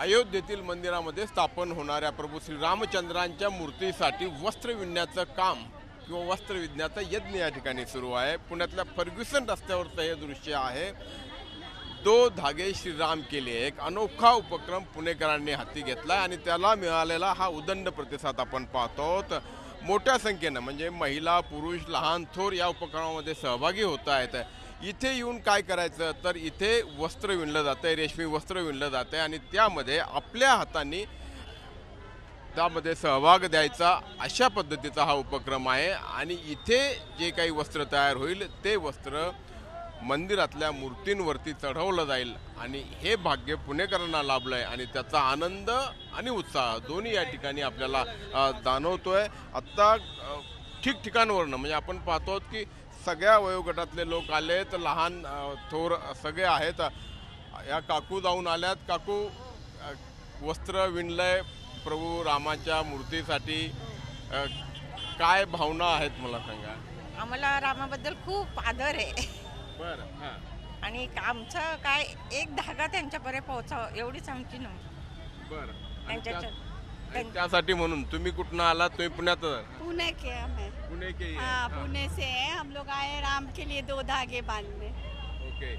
अयोध्येतील मंदिरामध्ये स्थापन होणाऱ्या प्रभू श्रीरामचंद्रांच्या मूर्तीसाठी वस्त्र विणण्याचं काम किंवा वस्त्र विणण्याचा यज्ञ या ठिकाणी सुरू आहे। पुण्यातल्या फर्ग्युसन रस्त्यावरचं हे दृश्य आहे। दो धागे श्रीराम के लिए एक अनोखा उपक्रम पुणेकरांनी हाती घेतला आणि त्याला मिळालेला हा उदंड प्रतिसाद आपण पाहतो। मोठ्या संख्येने म्हणजे महिला पुरुष लहान थोर या उपक्रमामध्ये सहभागी होत आहेत। इथे येऊन काय करायचं तर इथे वस्त्र विणलं जातंय, रेशमी वस्त्र विणलं जातंय आणि त्यामध्ये आपल्या हातांनी त्यामध्ये सहभाग द्यायचा अशा पद्धतीचा हा उपक्रम आहे। आणि इथे जे काही वस्त्र तयार होईल ते वस्त्र मंदिरातल्या मूर्तींवरती चढवलं जाईल आणि हे भाग्य पुणेकरांना लाभलंय आणि त्याचा आनंद आणि उत्साह दोन्ही या ठिकाणी आपल्याला जाणवतोय। आता ठिकठिकाणवरनं म्हणजे आपण पाहतो की सगळ्या वयोगटातले लोक आलेत, लहान थोर सगळे आहेत। या काकू जाऊन आल्यात। काकू वस्त्र विणलंय प्रभू रामाच्या मूर्तीसाठी, काय भावना आहेत मला सांगा। आम्हाला रामाबद्दल खूप आदर आहे। बरं, हां। आणि आमचं काय एक धागा त्यांच्यापर्यंत पोहोचावं एवढीच आमची नव्हती। बरं, त्यासाठी म्हणून तुम्ही कुठनं आलात? तुम्ही पुण्यात? पुणे के हमें पुणे के? हाँ, पुणे से है। हम लोग आए राम के लिए दो धागे बांधने। ओके।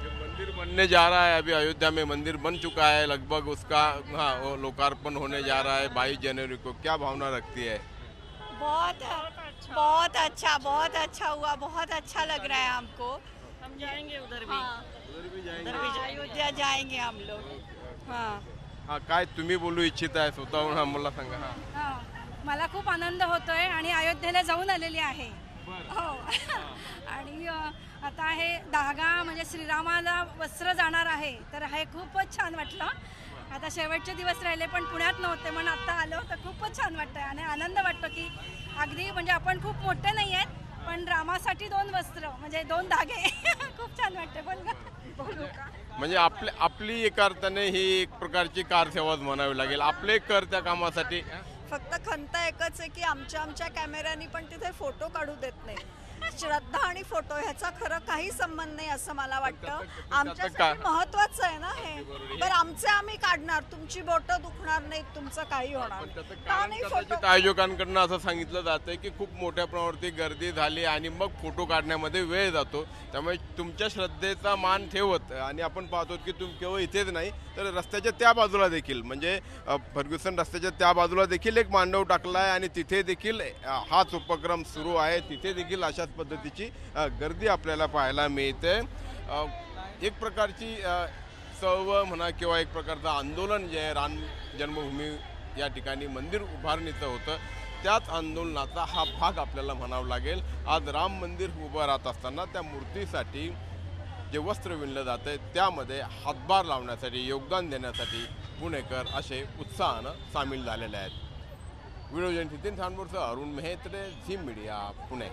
जो मंदिर बनने जा रहा है, अभी अयोध्या में मंदिर बन चुका है लगभग, उसका हाँ लोकार्पण होने जा रहा है 22 जनवरी को, क्या भावना रखती है? बहुत बहुत अच्छा हुआ, बहुत अच्छा लग रहा है हमको। हम जाएंगे उधर भी। हाँ, उधर भी जाएंगे? हाँ, अयोध्या जाएंगे हम लोग। हाँ हाँ, काय तुम्ही बोलू इच्छित आहे स्वतःहून? हा मला सांगा। हाँ, मला खूप आनंद होतोय आणि अयोध्येला जाऊन आलेली आहे। हो आणि आता हे धागा म्हणजे श्रीरामाला वस्त्र जाणार आहे तर हे खूपच छान वाटलं। आता शेवटचे दिवस राहिले पण पुण्यात नव्हते म्हणून आता आलो तर खूपच छान वाटतंय आणि आनंद वाटतो की अगदी म्हणजे आपण खूप मोठे नाही आहेत पण रामासाठी दोन वस्त्र म्हणजे दोन धागे खूप छान वाटते। बोलू का? म्हणजे आपली एका अर्थाने ही एक प्रकारची कारसेवाच म्हणावी लागेल। आपले कर त्या कामासाठी फक्त खंत एकच आहे की आमच्या कॅमेऱ्यानी पण तिथे फोटो काढू देत नाही। श्रद्धा आणि फोटो ह्याचा खरं काही संबंध नाही असं मला वाटतं। आमच्यासाठी महत्वाचं आहे ना हे। बरं, आमचे आम्ही काढणार, तुमची बोटं दुखणार नाहीत, तुमचं काही होणार नाही। कदाचित आयोजकांकडून असं सांगितलं जातंय की खूप मोठ्या प्रमाणावरती गर्दी झाली आणि मग फोटो काढण्यामध्ये वेळ जातो, त्यामुळे तुमच्या श्रद्धेचा मान ठेवत आणि आपण पाहतो की तुम्ही केवळ इथेच नाही तर रस्त्याच्या त्या बाजूला देखील म्हणजे फर्ग्युसन रस्त्याच्या त्या बाजूला देखील एक मांडव टाकला आहे आणि तिथे देखील हाच उपक्रम सुरू आहे। तिथे देखील अशाच पद्धतीची गर्दी आपल्याला पाहायला मिळते। एक प्रकारची चळवळ म्हणा किंवा एक प्रकारचं आंदोलन जे आहे राम जन्मभूमी या ठिकाणी मंदिर उभारणीचं होतं त्याच आंदोलनाचा हा भाग आपल्याला म्हणावा लागेल। आज राम मंदिर उभं राहत असताना त्या मूर्तीसाठी जे वस्त्र विणलं जातं आहे त्यामध्ये हातभार लावण्यासाठी योगदान देण्यासाठी पुणेकर असे उत्साहानं सामील झालेले आहेत। व्हिडिओ जर्नलिस्ट नितीन सांबूरसह अरुण मेहत्रे, झी मीडिया, पुणे।